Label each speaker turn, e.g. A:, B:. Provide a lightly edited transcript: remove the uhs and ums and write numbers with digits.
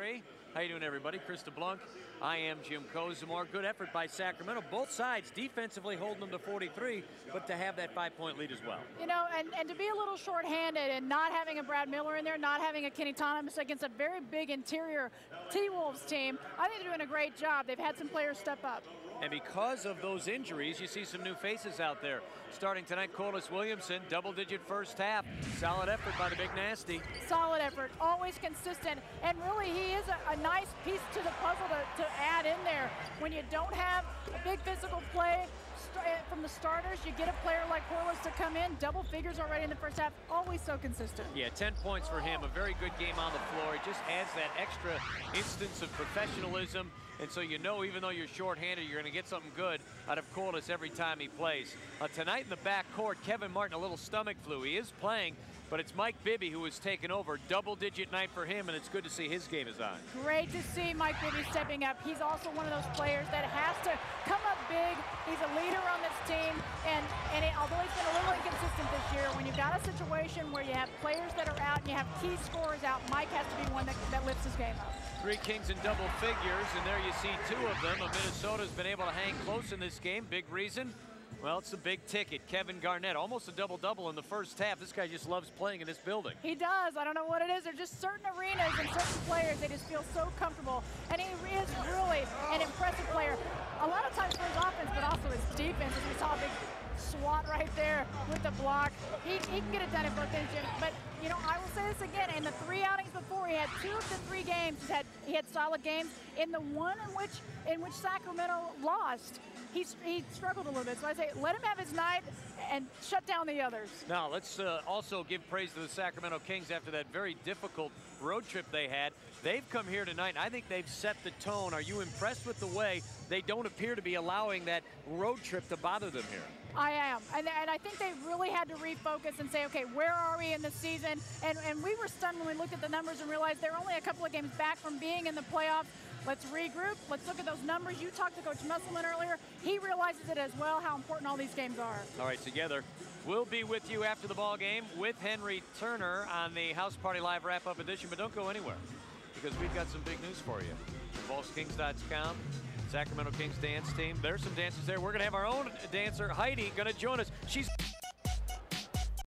A: 43. How you doing, everybody? Krista Blunk. I am Jim Kozimor. Good effort by Sacramento. Both sides defensively holding them to 43, but to have that 5-point lead as well.
B: You know, and to be a little shorthanded and not having a Brad Miller in there, not having a Kenny Thomas against a very big interior T-Wolves team, I think they're doing a great job. They've had some players step up.
A: And because of those injuries, you see some new faces out there. Starting tonight, Corliss Williamson, double-digit first half. Solid effort by the Big Nasty.
B: Solid effort, always consistent, and really he is a nice piece to the puzzle to add in there. When you don't have a big physical play from the starters, you get a player like Corliss to come in, double figures already in the first half, always so consistent.
A: Yeah, 10 points for him, a very good game on the floor. It just adds that extra instance of professionalism, and so you know, even though you're shorthanded, you're going to get something good out of Corliss every time he plays. Tonight in the backcourt, Kevin Martin, a little stomach flu. He is playing, but it's Mike Bibby who is taking over. Double-digit night for him, and it's good to see his game is on.
B: Great to see Mike Bibby stepping up. He's also one of those players that has to come up big. He's a leader on this team, and although he's been a little inconsistent this year, when you've got a situation where you have players that are out and you have key scorers out, Mike has to be one that lifts his game up.
A: 3 Kings in double figures, and there you see 2 of them. Minnesota's been able to hang close in this game. Big reason? Well, it's a big ticket. Kevin Garnett, almost a double-double in the first half. This guy just loves playing in this building.
B: He does. I don't know what it is. There's just certain arenas and certain players, they just feel so comfortable. And he is really an impressive player. A lot of times for his offense, but also his defense. As we saw a big swat right there with the block. He can get it done in both ends, Jim. But, you know, I will say this again. In the 3 outings before, he had 2 of the 3 games. He had solid games. In the one in which Sacramento lost, he struggled a little bit. So I say, let him have his night and shut down the others.
A: Now, let's also give praise to the Sacramento Kings after that very difficult road trip they had. They've come here tonight, and I think they've set the tone. Are you impressed with the way they don't appear to be allowing that road trip to bother them here?
B: I am, and I think they really had to refocus and say, okay, where are we in the season? And we were stunned when we looked at the numbers and realized they're only a couple of games back from being in the playoffs. Let's regroup. Let's look at those numbers. You talked to Coach Musselman earlier. He realizes it as well, how important all these games are. All
A: right, together. We'll be with you after the ball game with Henry Turner on the House Party Live wrap-up edition, but don't go anywhere because we've got some big news for you. VolsKings.com, Sacramento Kings dance team. There's some dancers there. We're going to have our own dancer, Heidi, going to join us. She's